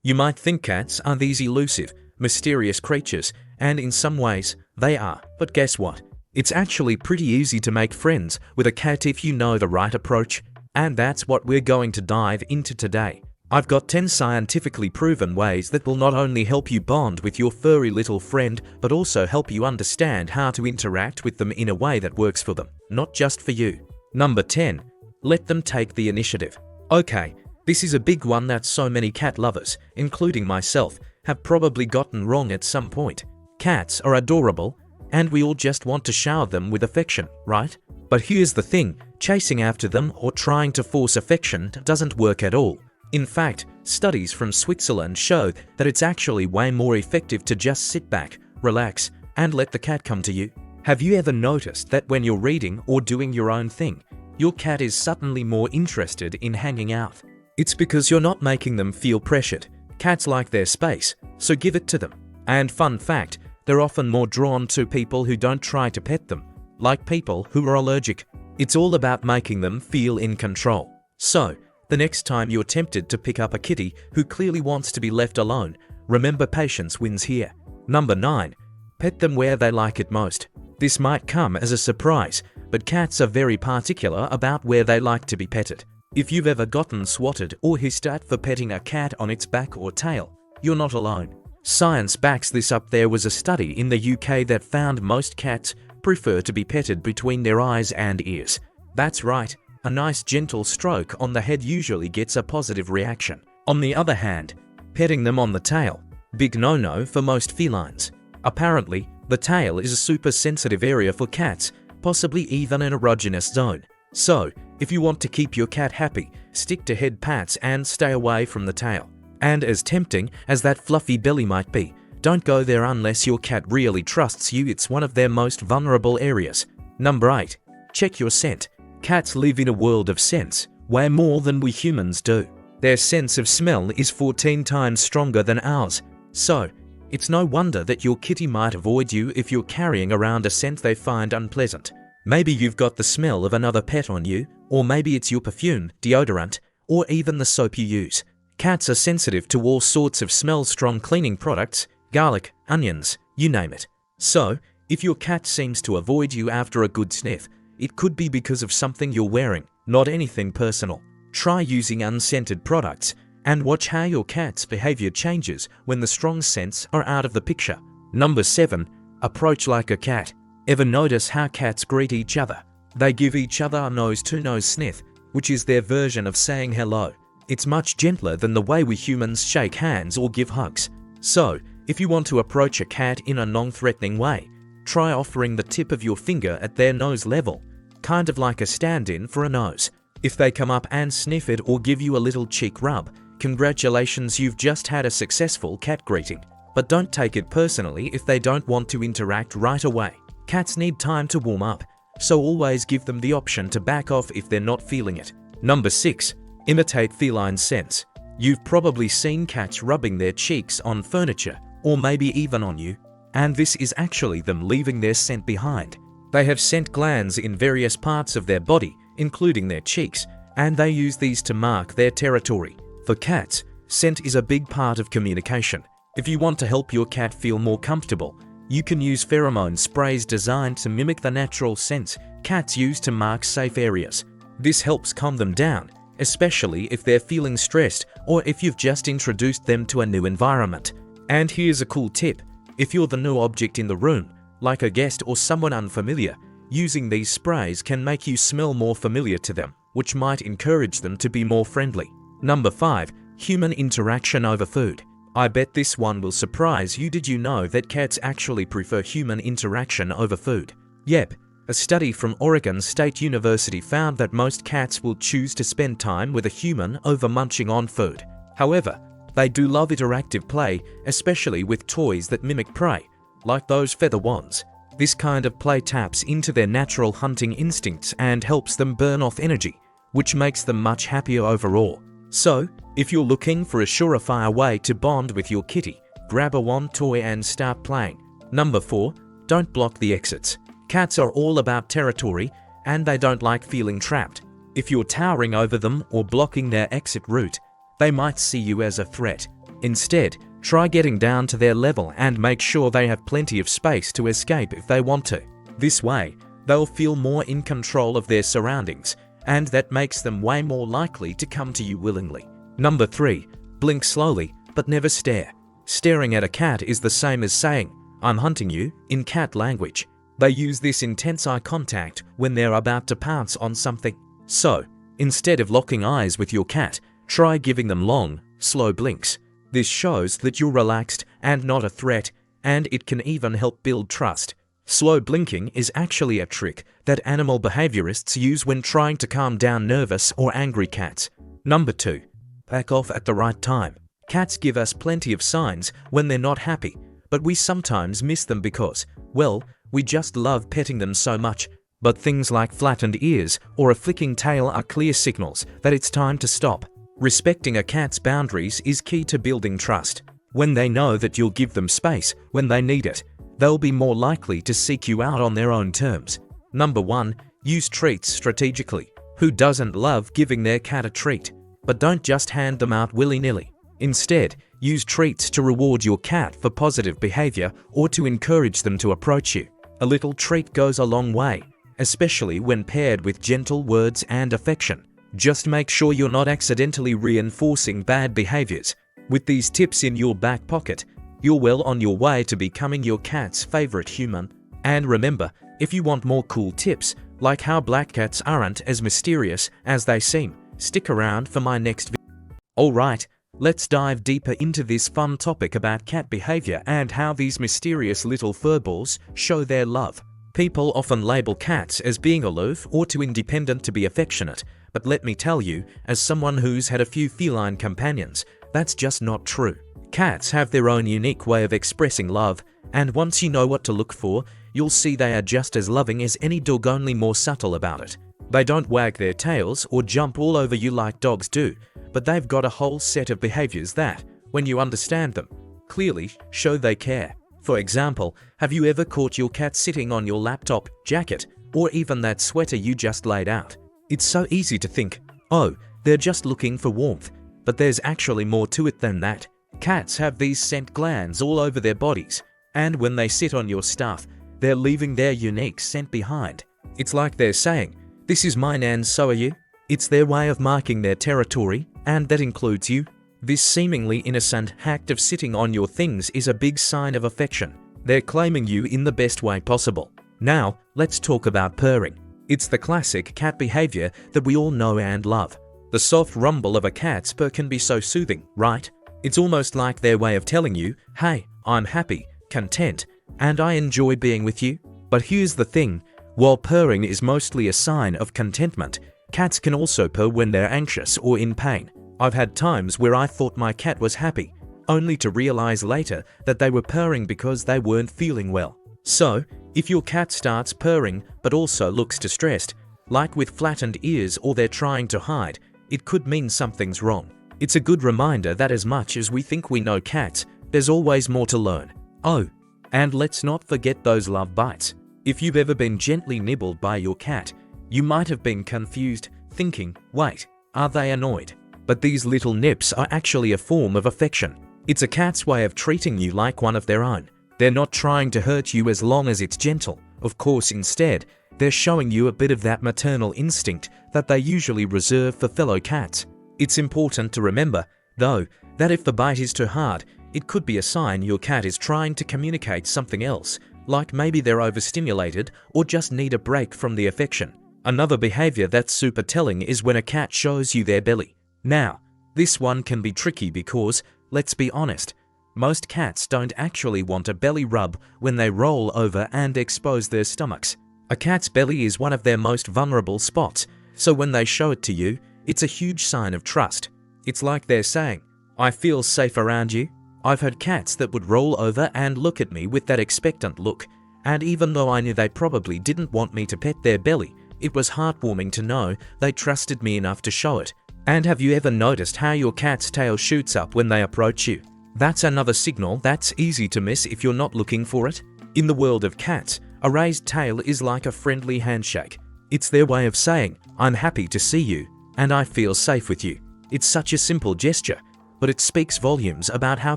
You might think cats are these elusive, mysterious creatures, and in some ways, they are. But guess what? It's actually pretty easy to make friends with a cat if you know the right approach, and that's what we're going to dive into today. I've got 10 scientifically proven ways that will not only help you bond with your furry little friend, but also help you understand how to interact with them in a way that works for them, not just for you. Number 10. Let them take the initiative. Okay, this is a big one that so many cat lovers, including myself, have probably gotten wrong at some point. Cats are adorable, and we all just want to shower them with affection, right? But here's the thing, chasing after them or trying to force affection doesn't work at all. In fact, studies from Switzerland show that it's actually way more effective to just sit back, relax, and let the cat come to you. Have you ever noticed that when you're reading or doing your own thing, your cat is suddenly more interested in hanging out? It's because you're not making them feel pressured. Cats like their space, so give it to them. And fun fact, they're often more drawn to people who don't try to pet them, like people who are allergic. It's all about making them feel in control. So, the next time you're tempted to pick up a kitty who clearly wants to be left alone, remember patience wins here. Number 9. Pet them where they like it most. This might come as a surprise, but cats are very particular about where they like to be petted. If you've ever gotten swatted or hissed at for petting a cat on its back or tail, you're not alone. Science backs this up. There was a study in the UK that found most cats prefer to be petted between their eyes and ears. That's right. A nice gentle stroke on the head usually gets a positive reaction. On the other hand, petting them on the tail, big no-no for most felines. Apparently, the tail is a super sensitive area for cats, possibly even an erogenous zone. So, if you want to keep your cat happy, stick to head pats and stay away from the tail. And as tempting as that fluffy belly might be, don't go there unless your cat really trusts you. It's one of their most vulnerable areas. Number 8. Check your scent. Cats live in a world of scents, way more than we humans do. Their sense of smell is 14 times stronger than ours. So, it's no wonder that your kitty might avoid you if you're carrying around a scent they find unpleasant. Maybe you've got the smell of another pet on you, or maybe it's your perfume, deodorant, or even the soap you use. Cats are sensitive to all sorts of smell-strong cleaning products, garlic, onions, you name it. So, if your cat seems to avoid you after a good sniff, it could be because of something you're wearing, not anything personal. Try using unscented products and watch how your cat's behavior changes when the strong scents are out of the picture. Number 7. Approach like a cat. Ever notice how cats greet each other? They give each other a nose-to-nose sniff, which is their version of saying hello. It's much gentler than the way we humans shake hands or give hugs. So, if you want to approach a cat in a non-threatening way, try offering the tip of your finger at their nose level, kind of like a stand-in for a nose. If they come up and sniff it or give you a little cheek rub, congratulations, you've just had a successful cat greeting. But don't take it personally if they don't want to interact right away. Cats need time to warm up, so always give them the option to back off if they're not feeling it. Number 6. Imitate feline scents. You've probably seen cats rubbing their cheeks on furniture, or maybe even on you, and this is actually them leaving their scent behind. They have scent glands in various parts of their body, including their cheeks, and they use these to mark their territory. For cats, scent is a big part of communication. If you want to help your cat feel more comfortable, you can use pheromone sprays designed to mimic the natural scents cats use to mark safe areas. This helps calm them down, especially if they're feeling stressed or if you've just introduced them to a new environment. And here's a cool tip. If you're the new object in the room, like a guest or someone unfamiliar, using these sprays can make you smell more familiar to them, which might encourage them to be more friendly. Number 5. Human interaction over food. I bet this one will surprise you. Did you know that cats actually prefer human interaction over food? Yep. A study from Oregon State University found that most cats will choose to spend time with a human over munching on food. However, they do love interactive play, especially with toys that mimic prey, like those feather wands. This kind of play taps into their natural hunting instincts and helps them burn off energy, which makes them much happier overall. So, if you're looking for a surefire way to bond with your kitty, grab a wand toy and start playing. Number 4. Don't block the exits. Cats are all about territory, and they don't like feeling trapped. If you're towering over them or blocking their exit route, they might see you as a threat. Instead, try getting down to their level and make sure they have plenty of space to escape if they want to. This way, they'll feel more in control of their surroundings, and that makes them way more likely to come to you willingly. Number 3. Blink slowly, but never stare. Staring at a cat is the same as saying, "I'm hunting you," in cat language. They use this intense eye contact when they're about to pounce on something. So, instead of locking eyes with your cat, try giving them long, slow blinks. This shows that you're relaxed and not a threat, and it can even help build trust. Slow blinking is actually a trick that animal behaviorists use when trying to calm down nervous or angry cats. Number 2. Back off at the right time. Cats give us plenty of signs when they're not happy, but we sometimes miss them because, well, we just love petting them so much. But things like flattened ears or a flicking tail are clear signals that it's time to stop. Respecting a cat's boundaries is key to building trust. When they know that you'll give them space when they need it, they'll be more likely to seek you out on their own terms. Number 1. Use treats strategically. Who doesn't love giving their cat a treat? But don't just hand them out willy-nilly. Instead, use treats to reward your cat for positive behavior or to encourage them to approach you. A little treat goes a long way, especially when paired with gentle words and affection. Just make sure you're not accidentally reinforcing bad behaviors. With these tips in your back pocket, you're well on your way to becoming your cat's favorite human. And remember, if you want more cool tips, like how black cats aren't as mysterious as they seem, stick around for my next video. Alright, let's dive deeper into this fun topic about cat behavior and how these mysterious little furballs show their love. People often label cats as being aloof or too independent to be affectionate, but let me tell you, as someone who's had a few feline companions, that's just not true. Cats have their own unique way of expressing love, and once you know what to look for, you'll see they are just as loving as any dog, only more subtle about it. They don't wag their tails or jump all over you like dogs do, but they've got a whole set of behaviors that, when you understand them, clearly show they care. For example, have you ever caught your cat sitting on your laptop, jacket, or even that sweater you just laid out? It's so easy to think, oh, they're just looking for warmth, but there's actually more to it than that. Cats have these scent glands all over their bodies, and when they sit on your stuff, they're leaving their unique scent behind. It's like they're saying, "This is mine and so are you." It's their way of marking their territory, and that includes you. This seemingly innocent act of sitting on your things is a big sign of affection. They're claiming you in the best way possible. Now, let's talk about purring. It's the classic cat behavior that we all know and love. The soft rumble of a cat's purr can be so soothing, right? It's almost like their way of telling you, "Hey, I'm happy, content, and I enjoy being with you." But here's the thing, while purring is mostly a sign of contentment, cats can also purr when they're anxious or in pain. I've had times where I thought my cat was happy, only to realize later that they were purring because they weren't feeling well. So, if your cat starts purring but also looks distressed, like with flattened ears or they're trying to hide, it could mean something's wrong. It's a good reminder that as much as we think we know cats, there's always more to learn. Oh, and let's not forget those love bites. If you've ever been gently nibbled by your cat, you might have been confused, thinking, wait, are they annoyed? But these little nips are actually a form of affection. It's a cat's way of treating you like one of their own. They're not trying to hurt you as long as it's gentle. Of course, instead, they're showing you a bit of that maternal instinct that they usually reserve for fellow cats. It's important to remember, though, that if the bite is too hard, it could be a sign your cat is trying to communicate something else, like maybe they're overstimulated or just need a break from the affection. Another behavior that's super telling is when a cat shows you their belly. Now, this one can be tricky because, let's be honest, most cats don't actually want a belly rub when they roll over and expose their stomachs. A cat's belly is one of their most vulnerable spots, so when they show it to you, it's a huge sign of trust. It's like they're saying, "I feel safe around you." I've had cats that would roll over and look at me with that expectant look, and even though I knew they probably didn't want me to pet their belly, it was heartwarming to know they trusted me enough to show it. And have you ever noticed how your cat's tail shoots up when they approach you? That's another signal that's easy to miss if you're not looking for it. In the world of cats, a raised tail is like a friendly handshake. It's their way of saying, "I'm happy to see you, and I feel safe with you." It's such a simple gesture, but it speaks volumes about how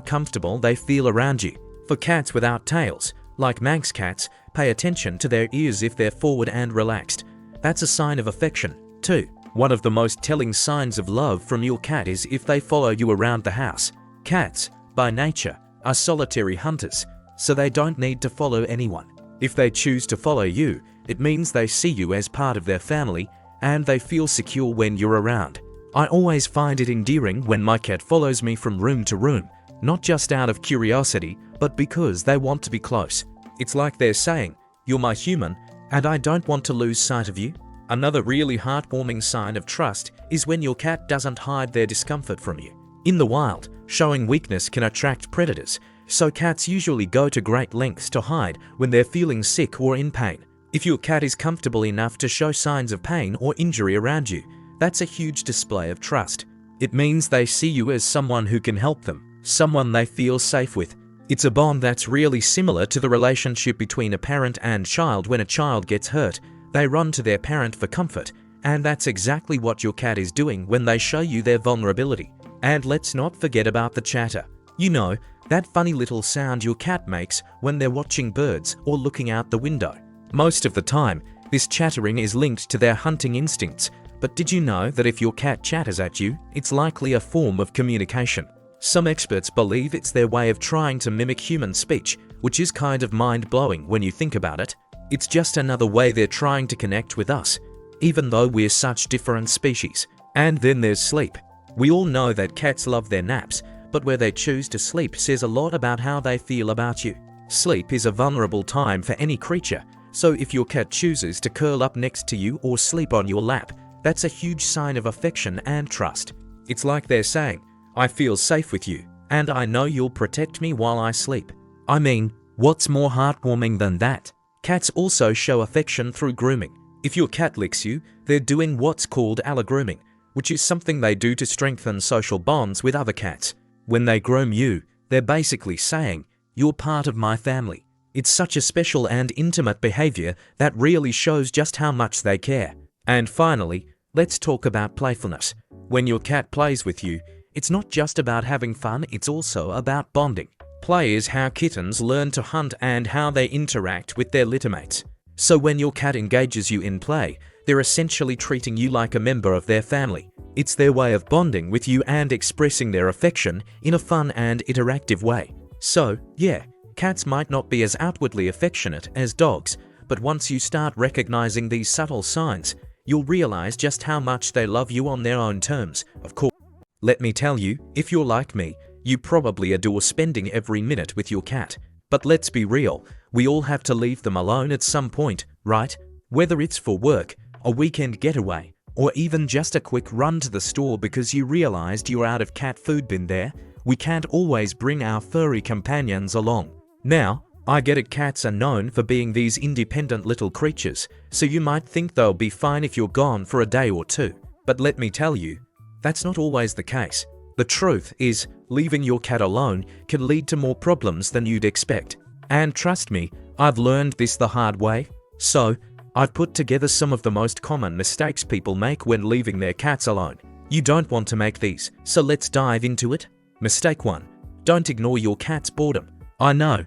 comfortable they feel around you. For cats without tails, like Manx cats, pay attention to their ears if they're forward and relaxed. That's a sign of affection. 2. One of the most telling signs of love from your cat is if they follow you around the house. Cats, by nature, are solitary hunters, so they don't need to follow anyone. If they choose to follow you, it means they see you as part of their family and they feel secure when you're around. I always find it endearing when my cat follows me from room to room, not just out of curiosity, but because they want to be close. It's like they're saying, "You're my human, and I don't want to lose sight of you." Another really heartwarming sign of trust is when your cat doesn't hide their discomfort from you. In the wild, showing weakness can attract predators, so cats usually go to great lengths to hide when they're feeling sick or in pain. If your cat is comfortable enough to show signs of pain or injury around you, that's a huge display of trust. It means they see you as someone who can help them, someone they feel safe with. It's a bond that's really similar to the relationship between a parent and child. When a child gets hurt, they run to their parent for comfort, and that's exactly what your cat is doing when they show you their vulnerability. And let's not forget about the chatter. You know, that funny little sound your cat makes when they're watching birds or looking out the window. Most of the time, this chattering is linked to their hunting instincts, but did you know that if your cat chatters at you, it's likely a form of communication? Some experts believe it's their way of trying to mimic human speech, which is kind of mind-blowing when you think about it. It's just another way they're trying to connect with us, even though we're such different species. And then there's sleep. We all know that cats love their naps, but where they choose to sleep says a lot about how they feel about you. Sleep is a vulnerable time for any creature, so if your cat chooses to curl up next to you or sleep on your lap, that's a huge sign of affection and trust. It's like they're saying, "I feel safe with you, and I know you'll protect me while I sleep." I mean, what's more heartwarming than that? Cats also show affection through grooming. If your cat licks you, they're doing what's called allogrooming, which is something they do to strengthen social bonds with other cats. When they groom you, they're basically saying, "You're part of my family." It's such a special and intimate behavior that really shows just how much they care. And finally, let's talk about playfulness. When your cat plays with you, it's not just about having fun, it's also about bonding. Play is how kittens learn to hunt and how they interact with their littermates. So when your cat engages you in play, they're essentially treating you like a member of their family. It's their way of bonding with you and expressing their affection in a fun and interactive way. So, yeah, cats might not be as outwardly affectionate as dogs, but once you start recognizing these subtle signs, you'll realize just how much they love you on their own terms, of course. Let me tell you, if you're like me, you probably adore spending every minute with your cat. But let's be real, we all have to leave them alone at some point, right? Whether it's for work, a weekend getaway, or even just a quick run to the store because you realized you're out of cat food bin there, we can't always bring our furry companions along. Now, I get it, cats are known for being these independent little creatures, so you might think they'll be fine if you're gone for a day or two. But let me tell you, that's not always the case. The truth is, leaving your cat alone can lead to more problems than you'd expect. And trust me, I've learned this the hard way. So, I've put together some of the most common mistakes people make when leaving their cats alone. You don't want to make these, so let's dive into it. Mistake 1. Don't ignore your cat's boredom. I know.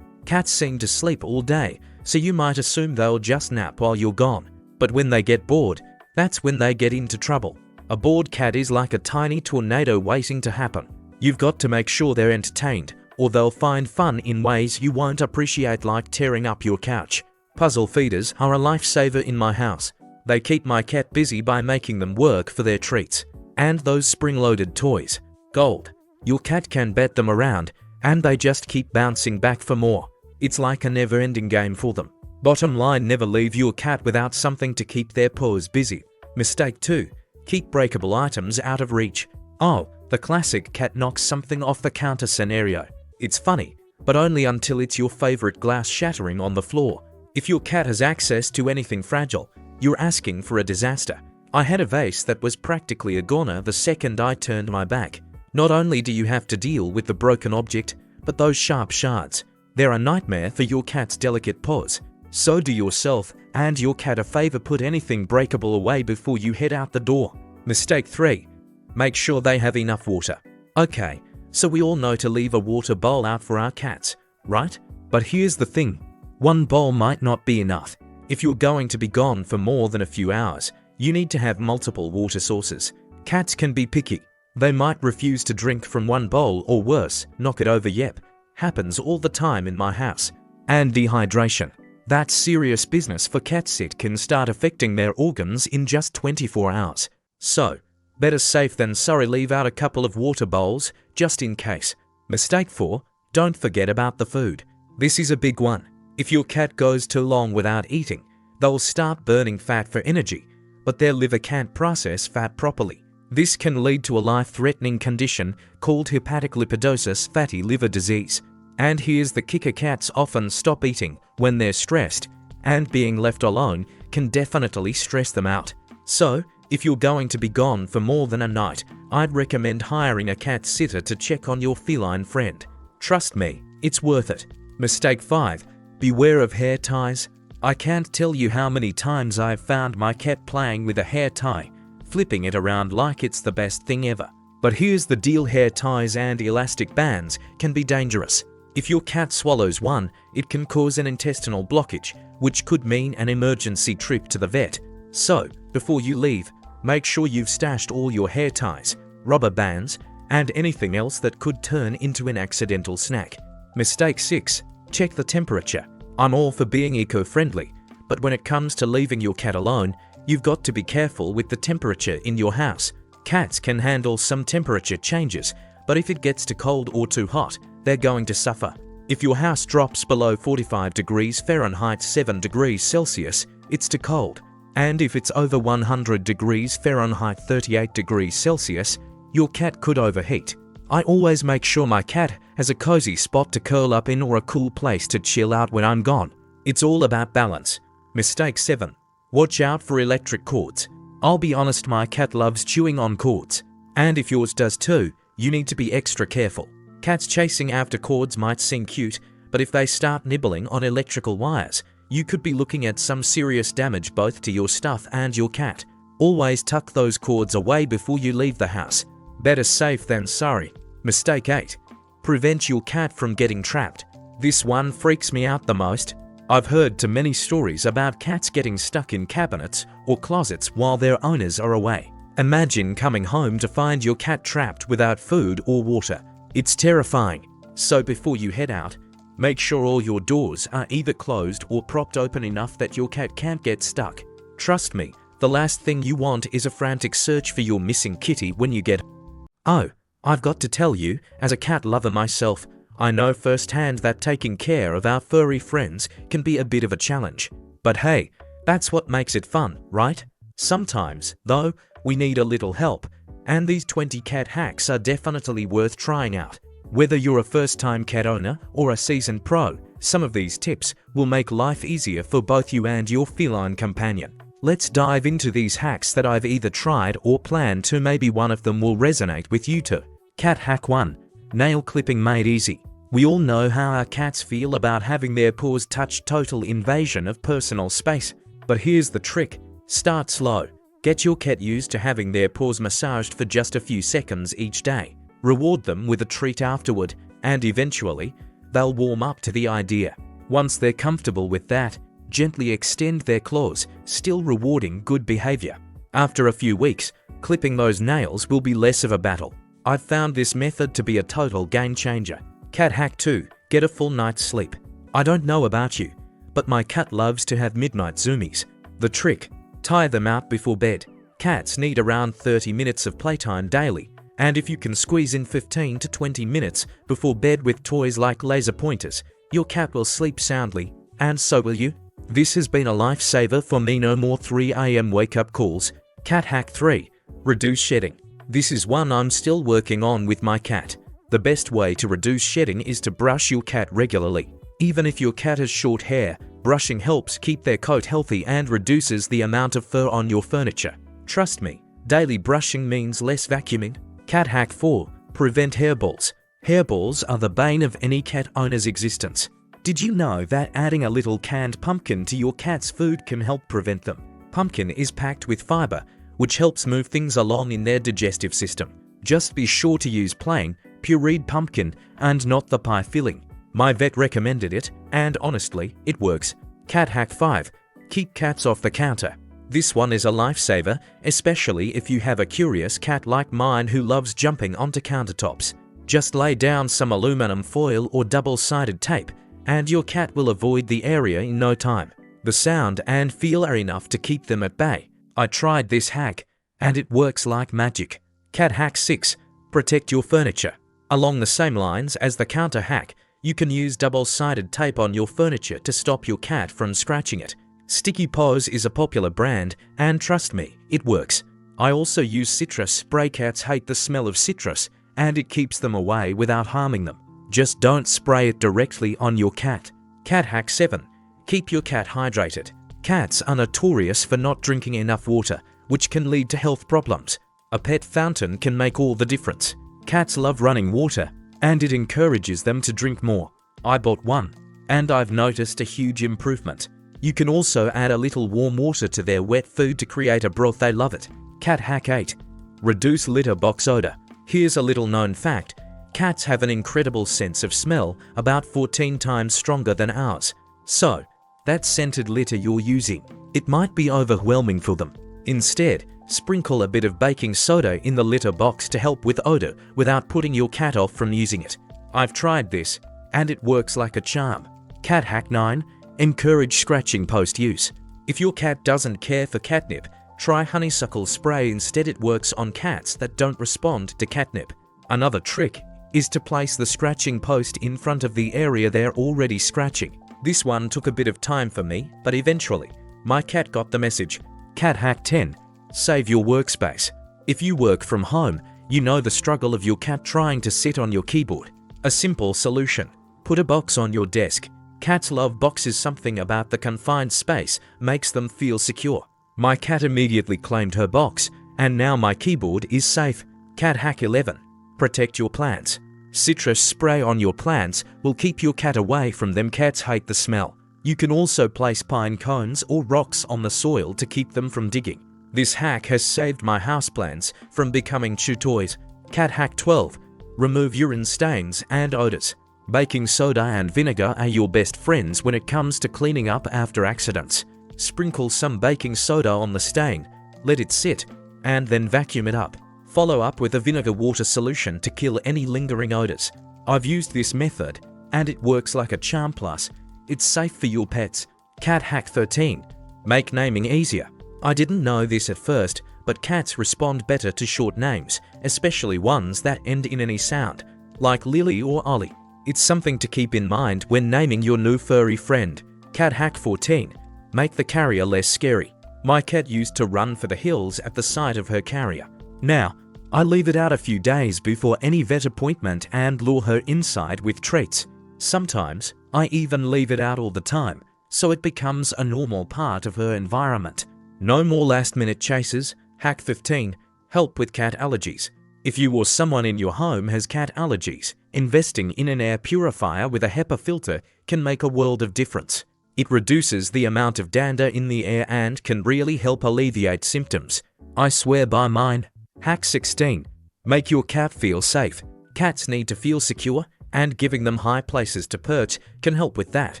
Cats seem to sleep all day, so you might assume they'll just nap while you're gone. But when they get bored, that's when they get into trouble. A bored cat is like a tiny tornado waiting to happen. You've got to make sure they're entertained, or they'll find fun in ways you won't appreciate, like tearing up your couch. Puzzle feeders are a lifesaver in my house. They keep my cat busy by making them work for their treats. And those spring-loaded toys. Gold. Your cat can bet them around, and they just keep bouncing back for more. It's like a never-ending game for them. Bottom line, never leave your cat without something to keep their paws busy. Mistake 2. Keep breakable items out of reach. Oh, the classic cat knocks something off the counter scenario. It's funny, but only until it's your favorite glass shattering on the floor. If your cat has access to anything fragile, you're asking for a disaster. I had a vase that was practically a goner the second I turned my back. Not only do you have to deal with the broken object, but those sharp shards. They're a nightmare for your cat's delicate paws. So do yourself and your cat a favor, put anything breakable away before you head out the door. Mistake 3. Make sure they have enough water. Okay, so we all know to leave a water bowl out for our cats, right? But here's the thing. One bowl might not be enough. If you're going to be gone for more than a few hours, you need to have multiple water sources. Cats can be picky. They might refuse to drink from one bowl or worse, knock it over. Yep, happens all the time in my house. And dehydration. That's serious business for cats. It can start affecting their organs in just 24 hours. So, better safe than sorry. Leave out a couple of water bowls, just in case. Mistake 4. Don't forget about the food. This is a big one. If your cat goes too long without eating, they'll start burning fat for energy, but their liver can't process fat properly. This can lead to a life-threatening condition called hepatic lipidosis, fatty liver disease. And here's the kicker: cats often stop eating when they're stressed, and being left alone can definitely stress them out. So, if you're going to be gone for more than a night, I'd recommend hiring a cat sitter to check on your feline friend. Trust me, it's worth it. Mistake 5. Beware of hair ties. I can't tell you how many times I've found my cat playing with a hair tie, flipping it around like it's the best thing ever. But here's the deal: hair ties and elastic bands can be dangerous. If your cat swallows one, it can cause an intestinal blockage, which could mean an emergency trip to the vet. So, before you leave, make sure you've stashed all your hair ties, rubber bands, and anything else that could turn into an accidental snack. Mistake 6. Check the temperature. I'm all for being eco-friendly, but when it comes to leaving your cat alone, you've got to be careful with the temperature in your house. Cats can handle some temperature changes, but if it gets too cold or too hot, they're going to suffer. If your house drops below 45 degrees Fahrenheit 7 degrees Celsius, it's too cold. And if it's over 100 degrees Fahrenheit 38 degrees Celsius, your cat could overheat. I always make sure my cat has a cozy spot to curl up in or a cool place to chill out when I'm gone. It's all about balance. Mistake 7. Watch out for electric cords. I'll be honest, my cat loves chewing on cords. And if yours does too, you need to be extra careful. Cats chasing after cords might seem cute, but if they start nibbling on electrical wires, you could be looking at some serious damage both to your stuff and your cat. Always tuck those cords away before you leave the house. Better safe than sorry. Mistake 8. Prevent your cat from getting trapped. This one freaks me out the most. I've heard too many stories about cats getting stuck in cabinets or closets while their owners are away. Imagine coming home to find your cat trapped without food or water. It's terrifying. So before you head out, make sure all your doors are either closed or propped open enough that your cat can't get stuck. Trust me, the last thing you want is a frantic search for your missing kitty when you get home. Oh, I've got to tell you, as a cat lover myself, I know firsthand that taking care of our furry friends can be a bit of a challenge. But hey, that's what makes it fun, right? Sometimes, though, we need a little help, and these 20 cat hacks are definitely worth trying out. Whether you're a first-time cat owner or a seasoned pro, some of these tips will make life easier for both you and your feline companion. Let's dive into these hacks that I've either tried or plan to. Maybe one of them will resonate with you too. Cat hack 1. Nail clipping made easy. We all know how our cats feel about having their paws touch. Total invasion of personal space. But here's the trick. Start slow. Get your cat used to having their paws massaged for just a few seconds each day. Reward them with a treat afterward, and eventually, they'll warm up to the idea. Once they're comfortable with that, gently extend their claws, still rewarding good behavior. After a few weeks, clipping those nails will be less of a battle. I've found this method to be a total game changer. Cat hack 2. Get a full night's sleep. I don't know about you, but my cat loves to have midnight zoomies. The trick: tie them out before bed. Cats need around 30 minutes of playtime daily, and if you can squeeze in 15 to 20 minutes before bed with toys like laser pointers, your cat will sleep soundly, and so will you. This has been a lifesaver for me. No more 3 a.m. wake-up calls. Cat hack 3. Reduce shedding. This is one I'm still working on with my cat. The best way to reduce shedding is to brush your cat regularly. Even if your cat has short hair, brushing helps keep their coat healthy and reduces the amount of fur on your furniture. Trust me, daily brushing means less vacuuming. Cat hack 4. Prevent hairballs. Hairballs are the bane of any cat owner's existence. Did you know that adding a little canned pumpkin to your cat's food can help prevent them? Pumpkin is packed with fiber, which helps move things along in their digestive system. Just be sure to use plain, pureed pumpkin and not the pie filling. My vet recommended it, and honestly, it works. Cat hack 5. Keep cats off the counter. This one is a lifesaver, especially if you have a curious cat like mine who loves jumping onto countertops. Just lay down some aluminum foil or double-sided tape, and your cat will avoid the area in no time. The sound and feel are enough to keep them at bay. I tried this hack, and it works like magic. Cat hack 6. Protect your furniture. Along the same lines as the counter hack, you can use double-sided tape on your furniture to stop your cat from scratching it. Sticky Paws is a popular brand, and trust me, it works. I also use citrus spray. Cats hate the smell of citrus, and it keeps them away without harming them. Just don't spray it directly on your cat. Cat hack 7. Keep your cat hydrated. Cats are notorious for not drinking enough water, which can lead to health problems. A pet fountain can make all the difference. Cats love running water, and it encourages them to drink more. I bought one, and I've noticed a huge improvement. You can also add a little warm water to their wet food to create a broth. They love it. Cat hack 8. Reduce litter box odor. Here's a little known fact. Cats have an incredible sense of smell, about 14 times stronger than ours. So, that scented litter you're using, it might be overwhelming for them. Instead, sprinkle a bit of baking soda in the litter box to help with odor without putting your cat off from using it. I've tried this, and it works like a charm. Cat hack 9. Encourage scratching post-use. If your cat doesn't care for catnip, try honeysuckle spray instead. It works on cats that don't respond to catnip. Another trick is to place the scratching post in front of the area they're already scratching. This one took a bit of time for me, but eventually, my cat got the message. Cat hack 10. Save your workspace. If you work from home, you know the struggle of your cat trying to sit on your keyboard. A simple solution. Put a box on your desk. Cats love boxes. Something about the confined space makes them feel secure. My cat immediately claimed her box, and now my keyboard is safe. Cat hack 11. Protect your plants. Citrus spray on your plants will keep your cat away from them. Cats hate the smell. You can also place pine cones or rocks on the soil to keep them from digging. This hack has saved my houseplants from becoming chew toys. Cat hack 12. Remove urine stains and odors. Baking soda and vinegar are your best friends when it comes to cleaning up after accidents. Sprinkle some baking soda on the stain, let it sit, and then vacuum it up. Follow up with a vinegar water solution to kill any lingering odors. I've used this method, and it works like a charm. Plus, it's safe for your pets. Cat hack 13. Make naming easier. I didn't know this at first, but cats respond better to short names, especially ones that end in any sound, like Lily or Ollie. It's something to keep in mind when naming your new furry friend. Cat hack 14. Make the carrier less scary. My cat used to run for the hills at the sight of her carrier. Now, I leave it out a few days before any vet appointment and lure her inside with treats. Sometimes, I even leave it out all the time, so it becomes a normal part of her environment. No more last-minute chases. Hack 15. Help with cat allergies. If you or someone in your home has cat allergies, investing in an air purifier with a HEPA filter can make a world of difference. It reduces the amount of dander in the air and can really help alleviate symptoms. I swear by mine. Hack 16. Make your cat feel safe. Cats need to feel secure, and giving them high places to perch can help with that.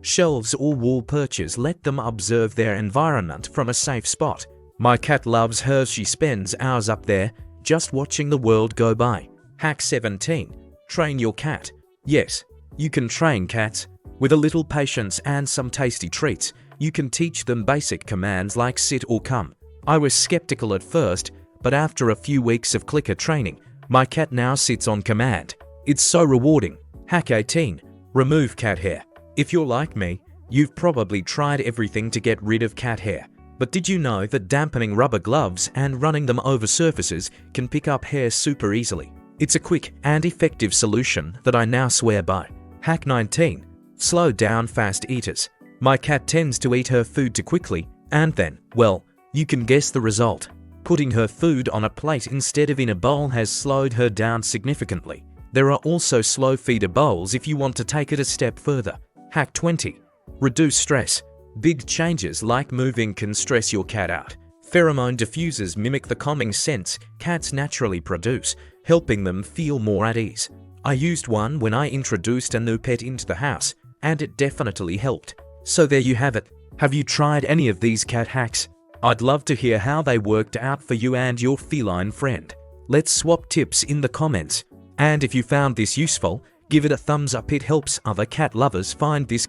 Shelves or wall perches let them observe their environment from a safe spot. My cat loves hers. She spends hours up there, just watching the world go by. Hack 17. Train your cat. Yes, you can train cats. With a little patience and some tasty treats, you can teach them basic commands like sit or come. I was skeptical at first, but after a few weeks of clicker training, my cat now sits on command. It's so rewarding. Hack 18. Remove cat hair. If you're like me, you've probably tried everything to get rid of cat hair. But did you know that dampening rubber gloves and running them over surfaces can pick up hair super easily? It's a quick and effective solution that I now swear by. Hack 19. Slow down fast eaters. My cat tends to eat her food too quickly, and then, well, you can guess the result. Putting her food on a plate instead of in a bowl has slowed her down significantly. There are also slow feeder bowls if you want to take it a step further. Hack 20. Reduce stress. Big changes like moving can stress your cat out. Pheromone diffusers mimic the calming scents cats naturally produce, helping them feel more at ease. I used one when I introduced a new pet into the house, and it definitely helped. So there you have it. Have you tried any of these cat hacks? I'd love to hear how they worked out for you and your feline friend. Let's swap tips in the comments. And if you found this useful, give it a thumbs up. It helps other cat lovers find this.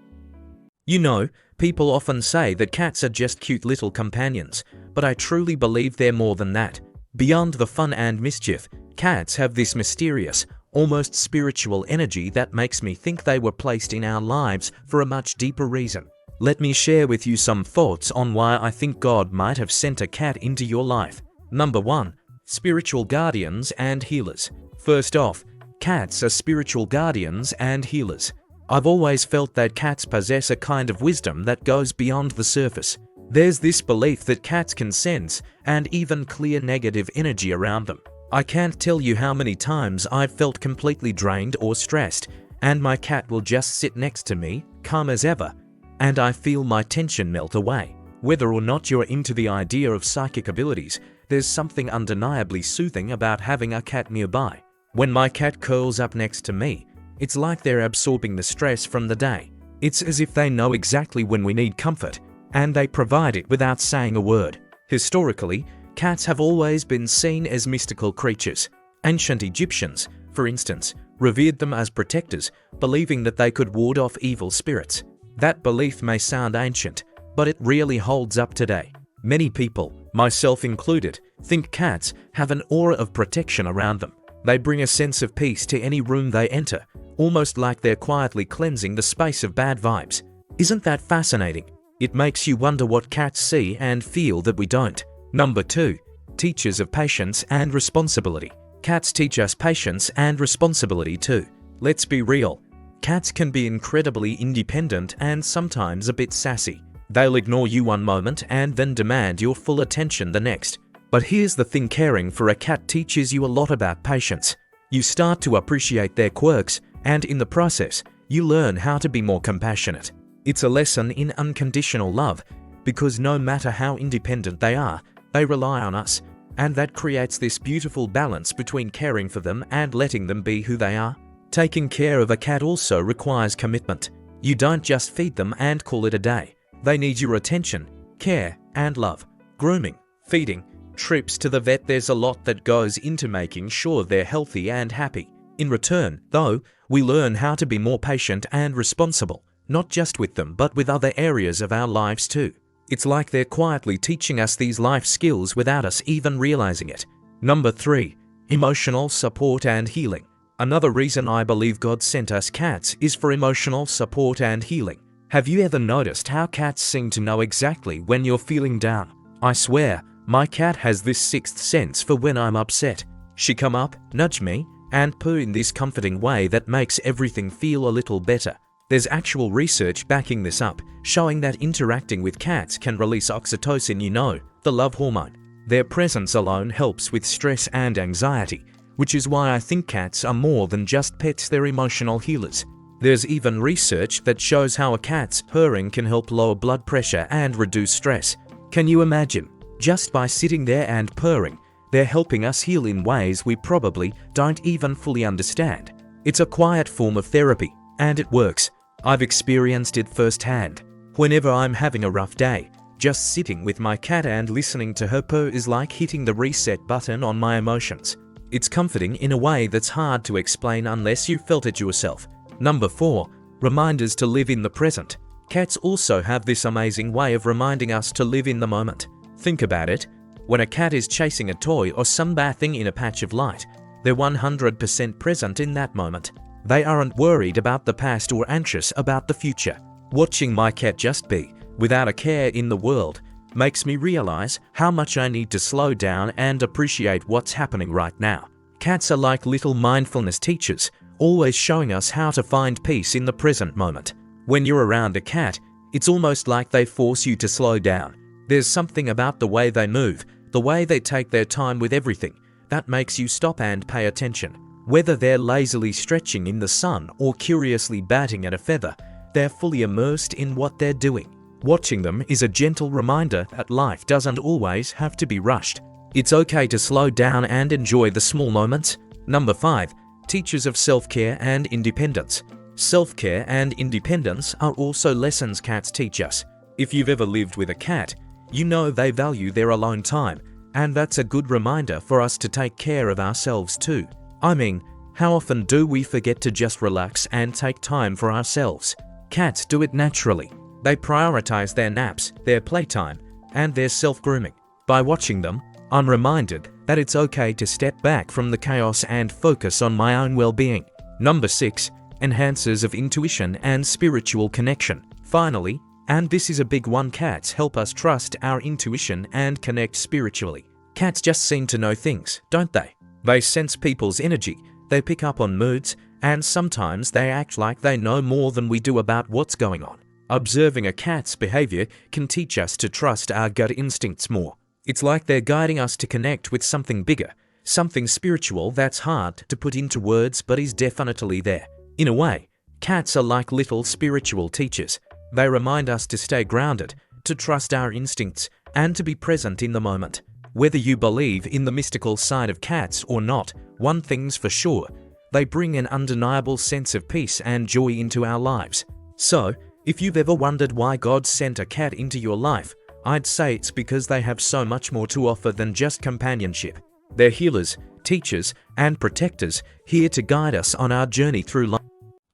You know, people often say that cats are just cute little companions, but I truly believe they're more than that. Beyond the fun and mischief, cats have this mysterious, almost spiritual energy that makes me think they were placed in our lives for a much deeper reason. Let me share with you some thoughts on why I think God might have sent a cat into your life. Number 1. Spiritual guardians and healers. First off, cats are spiritual guardians and healers. I've always felt that cats possess a kind of wisdom that goes beyond the surface. There's this belief that cats can sense and even clear negative energy around them. I can't tell you how many times I've felt completely drained or stressed, and my cat will just sit next to me, calm as ever, and I feel my tension melt away. Whether or not you're into the idea of psychic abilities, there's something undeniably soothing about having a cat nearby. When my cat curls up next to me, it's like they're absorbing the stress from the day. It's as if they know exactly when we need comfort, and they provide it without saying a word. Historically, cats have always been seen as mystical creatures. Ancient Egyptians, for instance, revered them as protectors, believing that they could ward off evil spirits. That belief may sound ancient, but it really holds up today. Many people, myself included, think cats have an aura of protection around them. They bring a sense of peace to any room they enter, almost like they're quietly cleansing the space of bad vibes. Isn't that fascinating? It makes you wonder what cats see and feel that we don't. Number 2. Teachers of patience and responsibility. Cats teach us patience and responsibility too. Let's be real. Cats can be incredibly independent and sometimes a bit sassy. They'll ignore you one moment and then demand your full attention the next. But here's the thing, caring for a cat teaches you a lot about patience. You start to appreciate their quirks, and in the process, you learn how to be more compassionate. It's a lesson in unconditional love, because no matter how independent they are, they rely on us, and that creates this beautiful balance between caring for them and letting them be who they are. Taking care of a cat also requires commitment. You don't just feed them and call it a day. They need your attention, care, and love. Grooming, feeding, trips to the vet, there's a lot that goes into making sure they're healthy and happy. In return, though, we learn how to be more patient and responsible, not just with them but with other areas of our lives too. It's like they're quietly teaching us these life skills without us even realizing it. Number 3. Emotional support and healing. Another reason I believe God sent us cats is for emotional support and healing. Have you ever noticed how cats seem to know exactly when you're feeling down? I swear, my cat has this sixth sense for when I'm upset. She come up, nudge me, and purr in this comforting way that makes everything feel a little better. There's actual research backing this up, showing that interacting with cats can release oxytocin, the love hormone. Their presence alone helps with stress and anxiety, which is why I think cats are more than just pets, they're emotional healers. There's even research that shows how a cat's purring can help lower blood pressure and reduce stress. Can you imagine? Just by sitting there and purring, they're helping us heal in ways we probably don't even fully understand. It's a quiet form of therapy, and it works. I've experienced it firsthand. Whenever I'm having a rough day, just sitting with my cat and listening to her purr is like hitting the reset button on my emotions. It's comforting in a way that's hard to explain unless you felt it yourself. Number 4. Reminders to live in the present. Cats also have this amazing way of reminding us to live in the moment. Think about it. When a cat is chasing a toy or sunbathing in a patch of light, they're 100% present in that moment. They aren't worried about the past or anxious about the future. Watching my cat just be, without a care in the world, makes me realize how much I need to slow down and appreciate what's happening right now. Cats are like little mindfulness teachers, always showing us how to find peace in the present moment. When you're around a cat, it's almost like they force you to slow down. There's something about the way they move, the way they take their time with everything, that makes you stop and pay attention. Whether they're lazily stretching in the sun or curiously batting at a feather, they're fully immersed in what they're doing. Watching them is a gentle reminder that life doesn't always have to be rushed. It's okay to slow down and enjoy the small moments. Number 5. Teachers of self-care and independence. Self-care and independence are also lessons cats teach us. If you've ever lived with a cat, you know they value their alone time, and that's a good reminder for us to take care of ourselves too. I mean, how often do we forget to just relax and take time for ourselves? Cats do it naturally. They prioritize their naps, their playtime, and their self-grooming. By watching them, I'm reminded that it's okay to step back from the chaos and focus on my own well-being. Number 6. Enhancers of intuition and spiritual connection. Finally, and this is a big one, cats help us trust our intuition and connect spiritually. Cats just seem to know things, don't they? They sense people's energy, they pick up on moods, and sometimes they act like they know more than we do about what's going on. Observing a cat's behavior can teach us to trust our gut instincts more. It's like they're guiding us to connect with something bigger, something spiritual that's hard to put into words but is definitely there. In a way, cats are like little spiritual teachers. They remind us to stay grounded, to trust our instincts, and to be present in the moment. Whether you believe in the mystical side of cats or not, one thing's for sure, they bring an undeniable sense of peace and joy into our lives. So, if you've ever wondered why God sent a cat into your life, I'd say it's because they have so much more to offer than just companionship. They're healers, teachers, and protectors, here to guide us on our journey through life.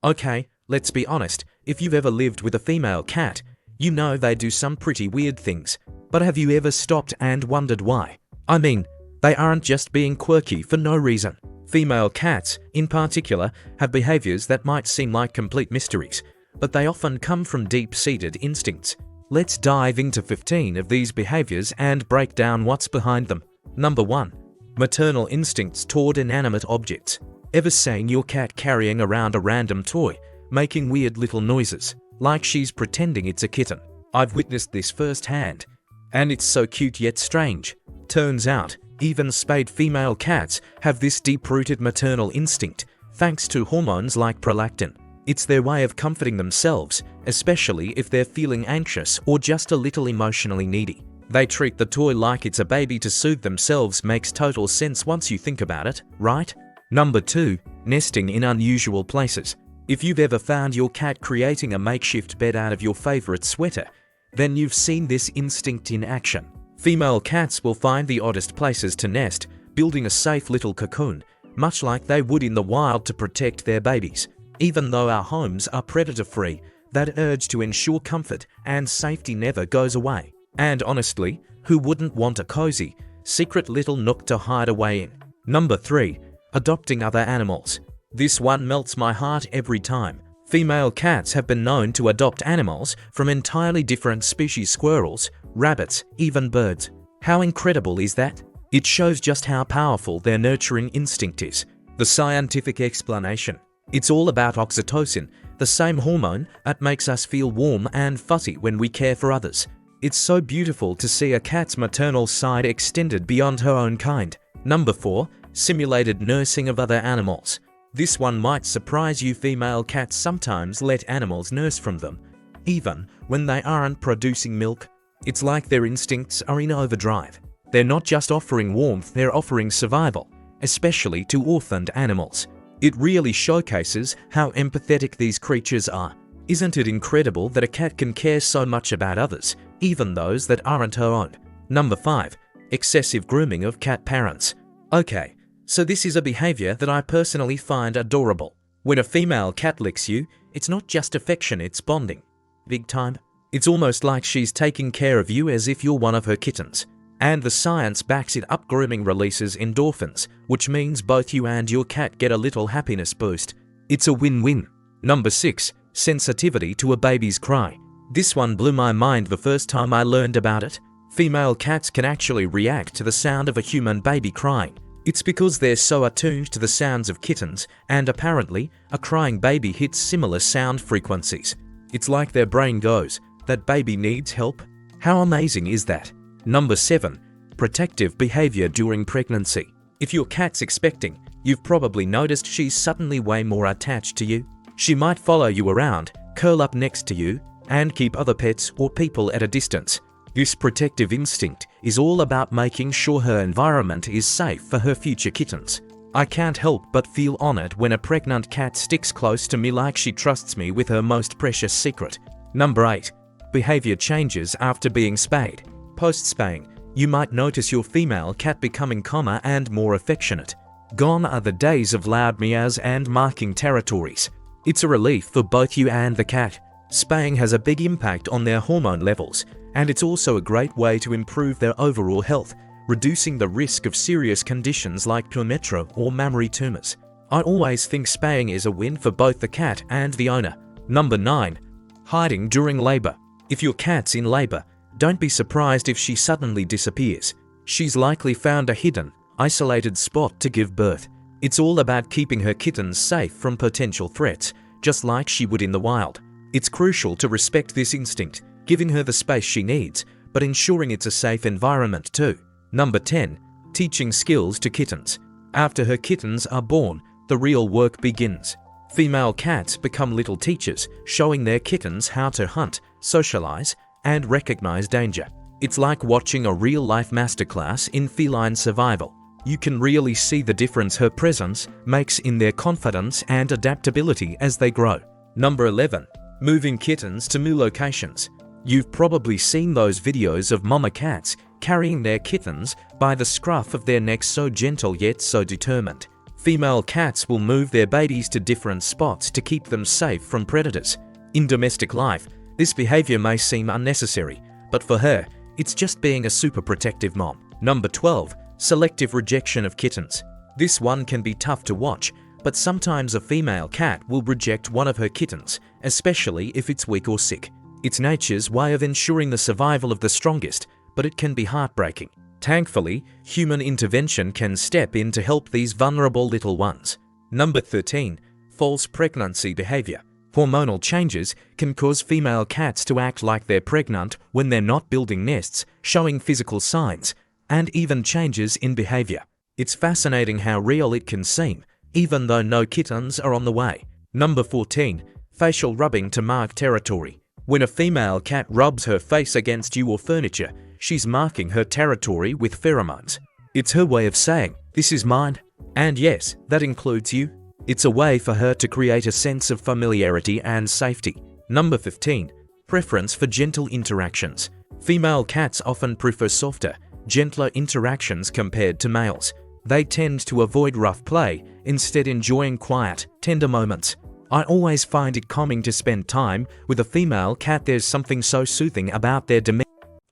Okay, let's be honest, if you've ever lived with a female cat, you know they do some pretty weird things. But have you ever stopped and wondered why? I mean, they aren't just being quirky for no reason. Female cats, in particular, have behaviors that might seem like complete mysteries, but they often come from deep-seated instincts. Let's dive into 15 of these behaviors and break down what's behind them. Number 1. Maternal instincts toward inanimate objects. Ever seen your cat carrying around a random toy, making weird little noises, like she's pretending it's a kitten? I've witnessed this firsthand, and it's so cute yet strange. Turns out, even spayed female cats have this deep-rooted maternal instinct, thanks to hormones like prolactin. It's their way of comforting themselves, especially if they're feeling anxious or just a little emotionally needy. They treat the toy like it's a baby to soothe themselves. Makes total sense once you think about it, right? Number 2. Nesting in unusual places. If you've ever found your cat creating a makeshift bed out of your favorite sweater, then you've seen this instinct in action. Female cats will find the oddest places to nest, building a safe little cocoon, much like they would in the wild to protect their babies. Even though our homes are predator-free, that urge to ensure comfort and safety never goes away. And honestly, who wouldn't want a cozy, secret little nook to hide away in? Number 3. Adopting other animals. This one melts my heart every time. Female cats have been known to adopt animals from entirely different species: squirrels, rabbits, even birds. How incredible is that? It shows just how powerful their nurturing instinct is. The scientific explanation: it's all about oxytocin, the same hormone that makes us feel warm and fuzzy when we care for others. It's so beautiful to see a cat's maternal side extended beyond her own kind. Number 4. Simulated nursing of other animals. This one might surprise you. Female cats sometimes let animals nurse from them, even when they aren't producing milk. It's like their instincts are in overdrive. They're not just offering warmth, they're offering survival, especially to orphaned animals. It really showcases how empathetic these creatures are. Isn't it incredible that a cat can care so much about others, even those that aren't her own? Number 5. Excessive grooming of cat parents. Okay, so this is a behavior that I personally find adorable. When a female cat licks you, it's not just affection, it's bonding. Big time. It's almost like she's taking care of you as if you're one of her kittens. And the science backs it up. Grooming releases endorphins, which means both you and your cat get a little happiness boost. It's a win-win. Number 6. Sensitivity to a baby's cry. This one blew my mind the first time I learned about it. Female cats can actually react to the sound of a human baby crying. It's because they're so attuned to the sounds of kittens, and apparently, a crying baby hits similar sound frequencies. It's like their brain goes, "That baby needs help." How amazing is that? Number 7. Protective behavior during pregnancy. If your cat's expecting, you've probably noticed she's suddenly way more attached to you. She might follow you around, curl up next to you, and keep other pets or people at a distance. This protective instinct is all about making sure her environment is safe for her future kittens. I can't help but feel honored when a pregnant cat sticks close to me like she trusts me with her most precious secret. Number 8. Behavior changes after being spayed. Post-spaying, you might notice your female cat becoming calmer and more affectionate. Gone are the days of loud meows and marking territories. It's a relief for both you and the cat. Spaying has a big impact on their hormone levels, and it's also a great way to improve their overall health, reducing the risk of serious conditions like pyometro or mammary tumors. I always think spaying is a win for both the cat and the owner. Number 9. Hiding during labor. If your cat's in labor, don't be surprised if she suddenly disappears. She's likely found a hidden, isolated spot to give birth. It's all about keeping her kittens safe from potential threats, just like she would in the wild. It's crucial to respect this instinct, giving her the space she needs, but ensuring it's a safe environment too. Number 10. Teaching skills to kittens. After her kittens are born, the real work begins. Female cats become little teachers, showing their kittens how to hunt, socialize, and recognize danger. It's like watching a real-life masterclass in feline survival. You can really see the difference her presence makes in their confidence and adaptability as they grow. Number 11. Moving kittens to new locations. You've probably seen those videos of mama cats carrying their kittens by the scruff of their necks, so gentle yet so determined. Female cats will move their babies to different spots to keep them safe from predators. In domestic life, this behavior may seem unnecessary, but for her, it's just being a super protective mom. Number 12. Selective rejection of kittens. This one can be tough to watch, but sometimes a female cat will reject one of her kittens, especially if it's weak or sick. It's nature's way of ensuring the survival of the strongest, but it can be heartbreaking. Thankfully, human intervention can step in to help these vulnerable little ones. Number 13. False pregnancy behavior. Hormonal changes can cause female cats to act like they're pregnant when they're not building nests, showing physical signs, and even changes in behavior. It's fascinating how real it can seem, even though no kittens are on the way. Number 14. Facial rubbing to mark territory. When a female cat rubs her face against you or furniture, she's marking her territory with pheromones. It's her way of saying, "This is mine." And yes, that includes you. It's a way for her to create a sense of familiarity and safety. Number 15. Preference for gentle interactions. Female cats often prefer softer, gentler interactions compared to males. They tend to avoid rough play, instead enjoying quiet, tender moments. I always find it calming to spend time with a female cat. There's something so soothing about their demeanor.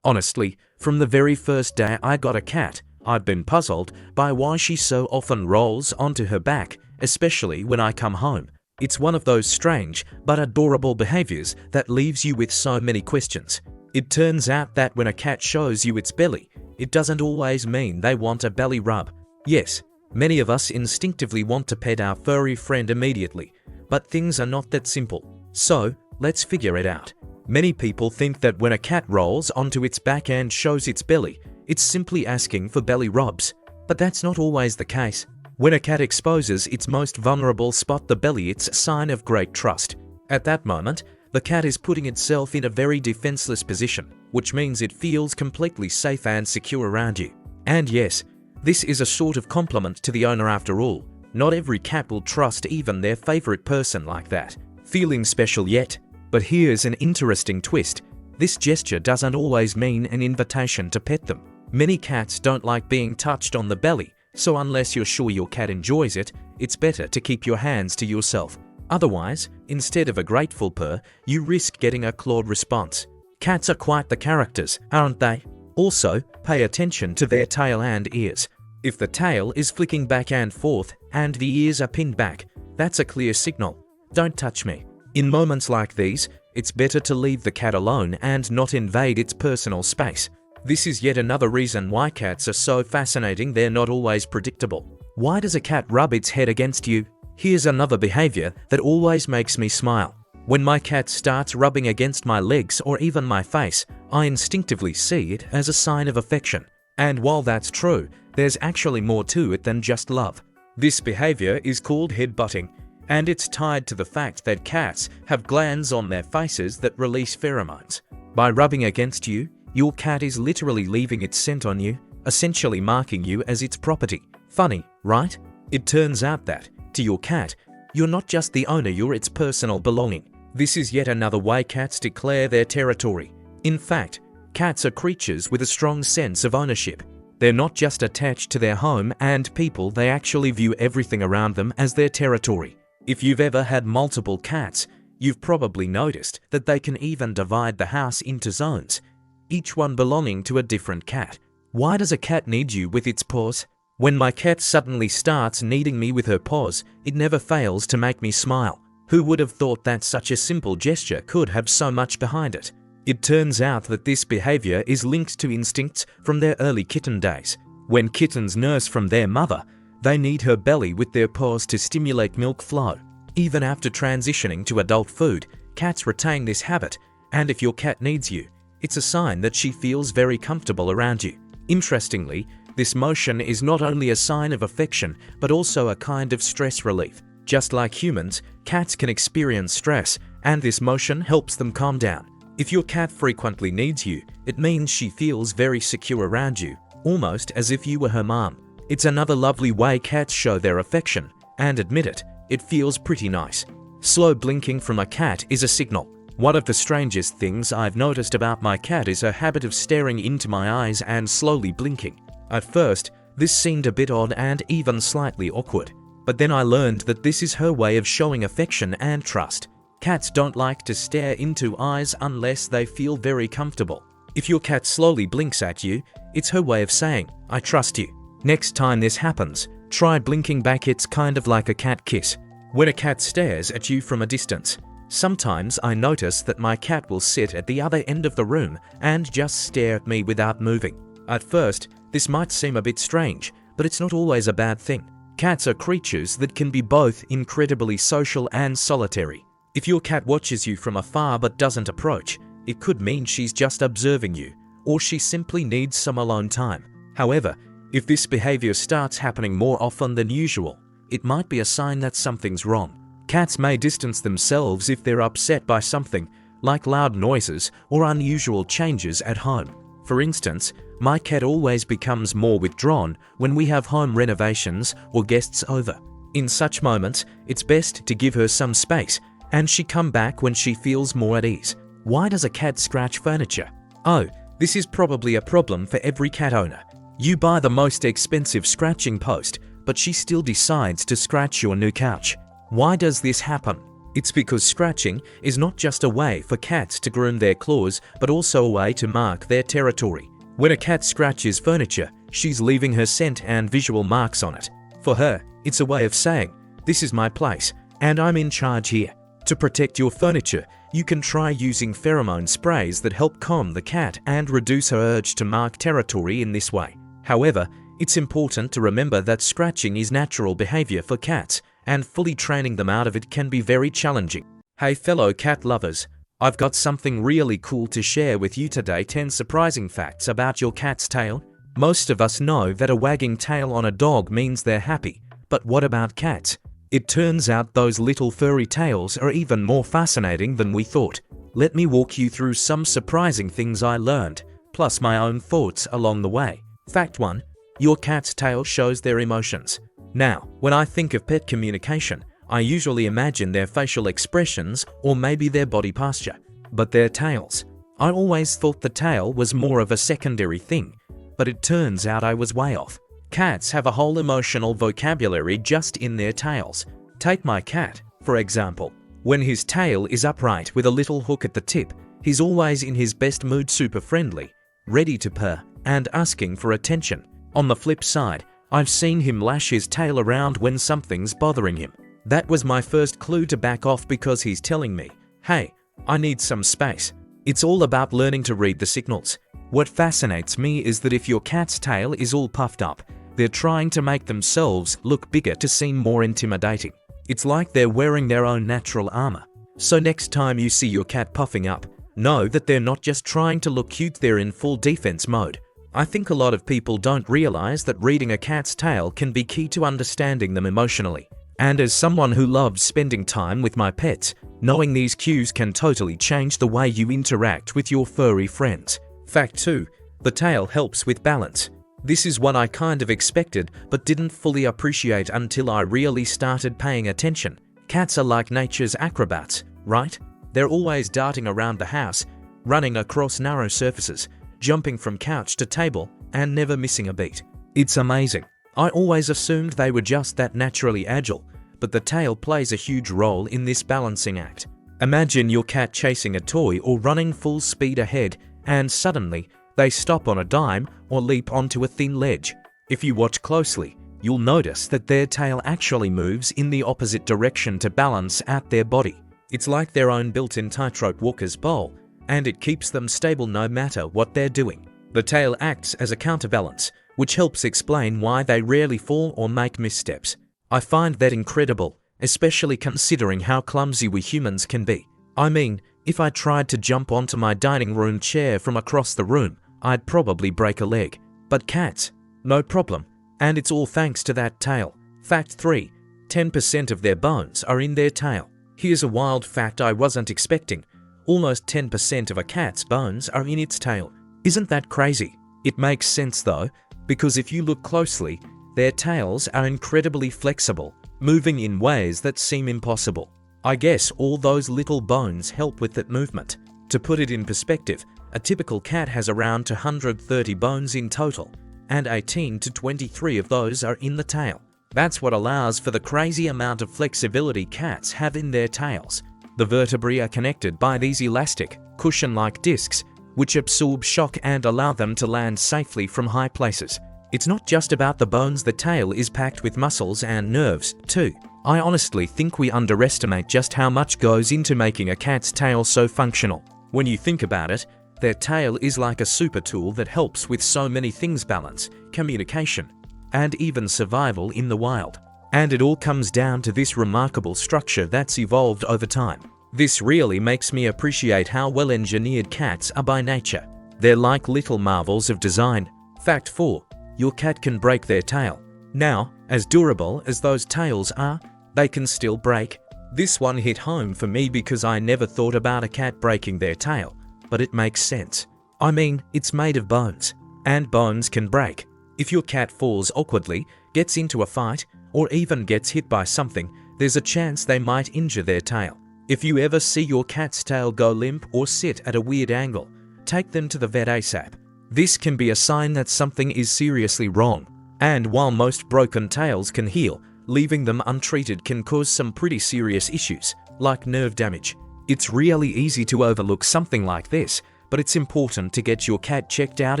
Honestly, from the very first day I got a cat, I'd been puzzled by why she so often rolls onto her back, especially when I come home. It's one of those strange but adorable behaviors that leaves you with so many questions. It turns out that when a cat shows you its belly, it doesn't always mean they want a belly rub. Yes, many of us instinctively want to pet our furry friend immediately, but things are not that simple. So, let's figure it out. Many people think that when a cat rolls onto its back and shows its belly, it's simply asking for belly rubs. But that's not always the case. When a cat exposes its most vulnerable spot, the belly, it's a sign of great trust. At that moment, the cat is putting itself in a very defenseless position, which means it feels completely safe and secure around you. And yes, this is a sort of compliment to the owner after all. Not every cat will trust even their favorite person like that. Feeling special yet? But here's an interesting twist. This gesture doesn't always mean an invitation to pet them. Many cats don't like being touched on the belly, so unless you're sure your cat enjoys it, it's better to keep your hands to yourself. Otherwise, instead of a grateful purr, you risk getting a clawed response. Cats are quite the characters, aren't they? Also, pay attention to their tail and ears. If the tail is flicking back and forth and the ears are pinned back, that's a clear signal. Don't touch me. In moments like these, it's better to leave the cat alone and not invade its personal space. This is yet another reason why cats are so fascinating. They're not always predictable. Why does a cat rub its head against you? Here's another behavior that always makes me smile. When my cat starts rubbing against my legs or even my face, I instinctively see it as a sign of affection. And while that's true, there's actually more to it than just love. This behavior is called headbutting. And it's tied to the fact that cats have glands on their faces that release pheromones. By rubbing against you, your cat is literally leaving its scent on you, essentially marking you as its property. Funny, right? It turns out that, to your cat, you're not just the owner, you're its personal belonging. This is yet another way cats declare their territory. In fact, cats are creatures with a strong sense of ownership. They're not just attached to their home and people, they actually view everything around them as their territory. If you've ever had multiple cats, you've probably noticed that they can even divide the house into zones, each one belonging to a different cat. Why does a cat need you with its paws? When my cat suddenly starts needing me with her paws, it never fails to make me smile. Who would have thought that such a simple gesture could have so much behind it? It turns out that this behavior is linked to instincts from their early kitten days. When kittens nurse from their mother, they need her belly with their paws to stimulate milk flow. Even after transitioning to adult food, cats retain this habit, and if your cat needs you, it's a sign that she feels very comfortable around you. Interestingly, this motion is not only a sign of affection, but also a kind of stress relief. Just like humans, cats can experience stress, and this motion helps them calm down. If your cat frequently needs you, it means she feels very secure around you, almost as if you were her mom. It's another lovely way cats show their affection, and admit it, it feels pretty nice. Slow blinking from a cat is a signal. One of the strangest things I've noticed about my cat is her habit of staring into my eyes and slowly blinking. At first, this seemed a bit odd and even slightly awkward, but then I learned that this is her way of showing affection and trust. Cats don't like to stare into eyes unless they feel very comfortable. If your cat slowly blinks at you, it's her way of saying, "I trust you." Next time this happens, try blinking back. It's kind of like a cat kiss. When a cat stares at you from a distance, sometimes I notice that my cat will sit at the other end of the room and just stare at me without moving. At first, this might seem a bit strange, but it's not always a bad thing. Cats are creatures that can be both incredibly social and solitary. If your cat watches you from afar but doesn't approach, it could mean she's just observing you, or she simply needs some alone time. However, if this behavior starts happening more often than usual, it might be a sign that something's wrong. Cats may distance themselves if they're upset by something, like loud noises or unusual changes at home. For instance, my cat always becomes more withdrawn when we have home renovations or guests over. In such moments, it's best to give her some space, and she come back when she feels more at ease. Why does a cat scratch furniture? Oh, this is probably a problem for every cat owner. You buy the most expensive scratching post, but she still decides to scratch your new couch. Why does this happen? It's because scratching is not just a way for cats to groom their claws, but also a way to mark their territory. When a cat scratches furniture, she's leaving her scent and visual marks on it. For her, it's a way of saying, "This is my place, and I'm in charge here." To protect your furniture, you can try using pheromone sprays that help calm the cat and reduce her urge to mark territory in this way. However, it's important to remember that scratching is natural behavior for cats, and fully training them out of it can be very challenging. Hey fellow cat lovers, I've got something really cool to share with you today. 10 surprising facts about your cat's tail. Most of us know that a wagging tail on a dog means they're happy, but what about cats? It turns out those little furry tails are even more fascinating than we thought. Let me walk you through some surprising things I learned, plus my own thoughts along the way. Fact 1. Your cat's tail shows their emotions. Now, when I think of pet communication, I usually imagine their facial expressions or maybe their body posture. But their tails. I always thought the tail was more of a secondary thing, but it turns out I was way off. Cats have a whole emotional vocabulary just in their tails. Take my cat, for example. When his tail is upright with a little hook at the tip, he's always in his best mood, super friendly, ready to purr, and asking for attention. On the flip side, I've seen him lash his tail around when something's bothering him. That was my first clue to back off because he's telling me, "Hey, I need some space." It's all about learning to read the signals. What fascinates me is that if your cat's tail is all puffed up, they're trying to make themselves look bigger to seem more intimidating. It's like they're wearing their own natural armor. So next time you see your cat puffing up, know that they're not just trying to look cute, they're in full defense mode. I think a lot of people don't realize that reading a cat's tail can be key to understanding them emotionally. And as someone who loves spending time with my pets, knowing these cues can totally change the way you interact with your furry friends. Fact 2. The tail helps with balance. This is what I kind of expected but didn't fully appreciate until I really started paying attention. Cats are like nature's acrobats, right? They're always darting around the house, running across narrow surfaces, jumping from couch to table, and never missing a beat. It's amazing. I always assumed they were just that naturally agile, but the tail plays a huge role in this balancing act. Imagine your cat chasing a toy or running full speed ahead, and suddenly they stop on a dime or leap onto a thin ledge. If you watch closely, you'll notice that their tail actually moves in the opposite direction to balance out their body. It's like their own built-in tightrope walker's pole, and it keeps them stable no matter what they're doing. The tail acts as a counterbalance, which helps explain why they rarely fall or make missteps. I find that incredible, especially considering how clumsy we humans can be. I mean, if I tried to jump onto my dining room chair from across the room, I'd probably break a leg. But cats, no problem. And it's all thanks to that tail. Fact 3. 10% of their bones are in their tail. Here's a wild fact I wasn't expecting. Almost 10% of a cat's bones are in its tail. Isn't that crazy? It makes sense though, because if you look closely, their tails are incredibly flexible, moving in ways that seem impossible. I guess all those little bones help with that movement. To put it in perspective, a typical cat has around 230 bones in total, and 18 to 23 of those are in the tail. That's what allows for the crazy amount of flexibility cats have in their tails. The vertebrae are connected by these elastic, cushion-like discs, which absorb shock and allow them to land safely from high places. It's not just about the bones, the tail is packed with muscles and nerves, too. I honestly think we underestimate just how much goes into making a cat's tail so functional. When you think about it, their tail is like a super tool that helps with so many things: balance, communication, and even survival in the wild. And it all comes down to this remarkable structure that's evolved over time. This really makes me appreciate how well engineered cats are by nature. They're like little marvels of design. Fact 4. Your cat can break their tail. Now, as durable as those tails are, they can still break. This one hit home for me because I never thought about a cat breaking their tail, but it makes sense. I mean, it's made of bones, and bones can break. If your cat falls awkwardly, gets into a fight, or even gets hit by something, there's a chance they might injure their tail. If you ever see your cat's tail go limp or sit at a weird angle, take them to the vet ASAP. This can be a sign that something is seriously wrong. And while most broken tails can heal, leaving them untreated can cause some pretty serious issues, like nerve damage. It's really easy to overlook something like this, but it's important to get your cat checked out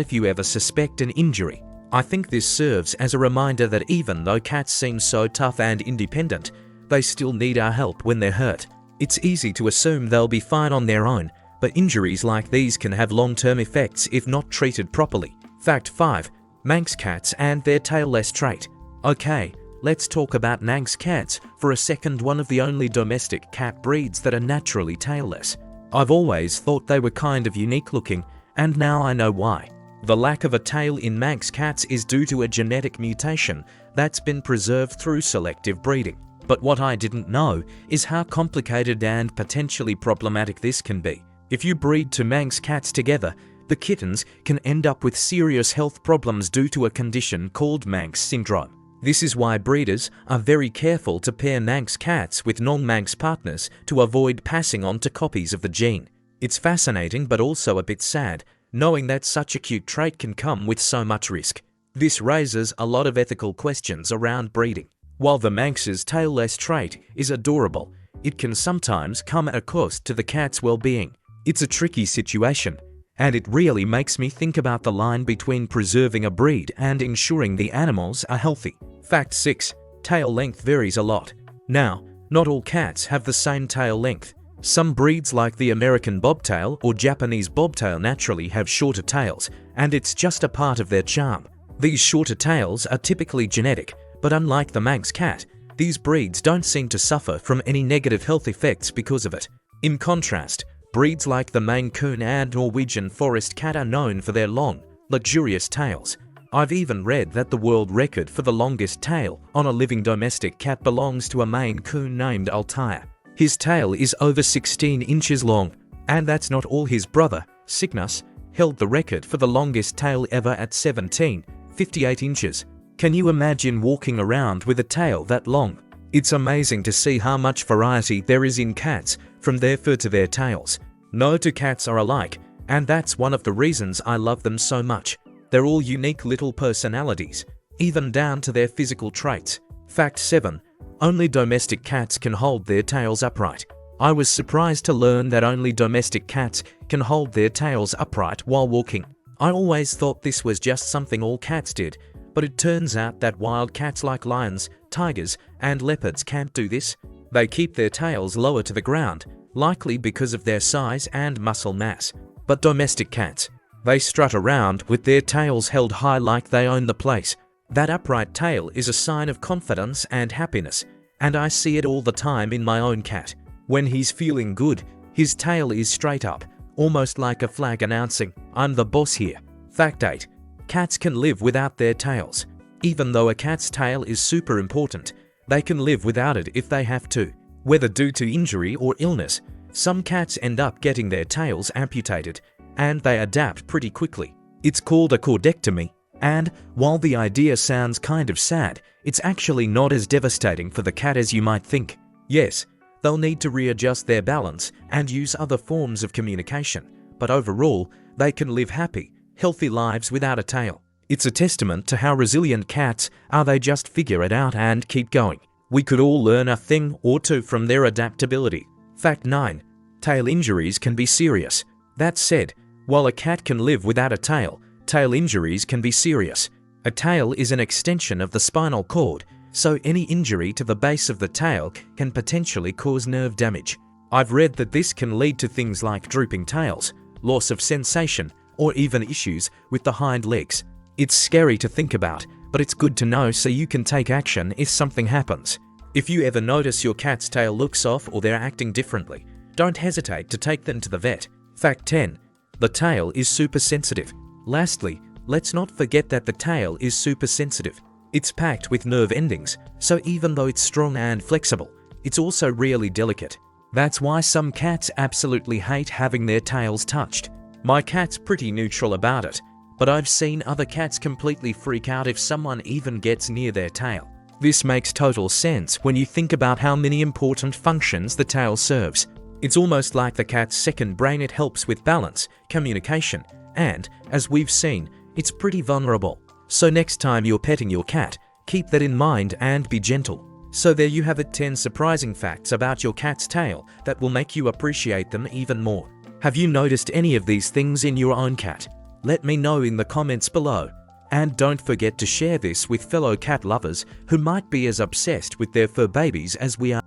if you ever suspect an injury. I think this serves as a reminder that even though cats seem so tough and independent, they still need our help when they're hurt. It's easy to assume they'll be fine on their own, but injuries like these can have long-term effects if not treated properly. Fact 5. Manx cats and their tailless trait. Okay, let's talk about Manx cats for a second, one of the only domestic cat breeds that are naturally tailless. I've always thought they were kind of unique looking, and now I know why. The lack of a tail in Manx cats is due to a genetic mutation that's been preserved through selective breeding. But what I didn't know is how complicated and potentially problematic this can be. If you breed two Manx cats together, the kittens can end up with serious health problems due to a condition called Manx syndrome. This is why breeders are very careful to pair Manx cats with non-Manx partners to avoid passing on to copies of the gene. It's fascinating but also a bit sad, knowing that such a cute trait can come with so much risk. This raises a lot of ethical questions around breeding. While the Manx's tailless trait is adorable, it can sometimes come at a cost to the cat's well-being. It's a tricky situation, and it really makes me think about the line between preserving a breed and ensuring the animals are healthy. Fact 6. Tail length varies a lot. Now, not all cats have the same tail length. Some breeds like the American bobtail or Japanese bobtail naturally have shorter tails, and it's just a part of their charm. These shorter tails are typically genetic, but unlike the Manx cat, these breeds don't seem to suffer from any negative health effects because of it. In contrast, breeds like the Maine Coon and Norwegian forest cat are known for their long, luxurious tails. I've even read that the world record for the longest tail on a living domestic cat belongs to a Maine Coon named Altair. His tail is over 16 inches long, and that's not all. His brother, Cygnus, held the record for the longest tail ever at 17.58 inches. Can you imagine walking around with a tail that long? It's amazing to see how much variety there is in cats, from their fur to their tails. No two cats are alike, and that's one of the reasons I love them so much. They're all unique little personalities, even down to their physical traits. Fact 7. Only domestic cats can hold their tails upright. I was surprised to learn that only domestic cats can hold their tails upright while walking. I always thought this was just something all cats did, but it turns out that wild cats like lions, tigers, and leopards can't do this. They keep their tails lower to the ground, likely because of their size and muscle mass. But domestic cats, they strut around with their tails held high like they own the place. That upright tail is a sign of confidence and happiness, and I see it all the time in my own cat. When he's feeling good, his tail is straight up, almost like a flag announcing, "I'm the boss here." Fact 8. Cats can live without their tails. Even though a cat's tail is super important, they can live without it if they have to. Whether due to injury or illness, some cats end up getting their tails amputated, and they adapt pretty quickly. It's called a cordectomy, and while the idea sounds kind of sad, it's actually not as devastating for the cat as you might think. Yes, they'll need to readjust their balance and use other forms of communication, but overall, they can live happy, healthy lives without a tail. It's a testament to how resilient cats are. They just figure it out and keep going. We could all learn a thing or two from their adaptability. Fact 9. Tail injuries can be serious. That said, while a cat can live without a tail, tail injuries can be serious. A tail is an extension of the spinal cord, so any injury to the base of the tail can potentially cause nerve damage. I've read that this can lead to things like drooping tails, loss of sensation, or even issues with the hind legs. It's scary to think about, but it's good to know so you can take action if something happens. If you ever notice your cat's tail looks off or they're acting differently, don't hesitate to take them to the vet. Fact 10. The tail is super sensitive. Lastly, let's not forget that the tail is super sensitive. It's packed with nerve endings, so even though it's strong and flexible, it's also really delicate. That's why some cats absolutely hate having their tails touched. My cat's pretty neutral about it, but I've seen other cats completely freak out if someone even gets near their tail. This makes total sense when you think about how many important functions the tail serves. It's almost like the cat's second brain. It helps with balance, communication, and, as we've seen, it's pretty vulnerable. So next time you're petting your cat, keep that in mind and be gentle. So there you have it, 10 surprising facts about your cat's tail that will make you appreciate them even more. Have you noticed any of these things in your own cat? Let me know in the comments below. And don't forget to share this with fellow cat lovers who might be as obsessed with their fur babies as we are.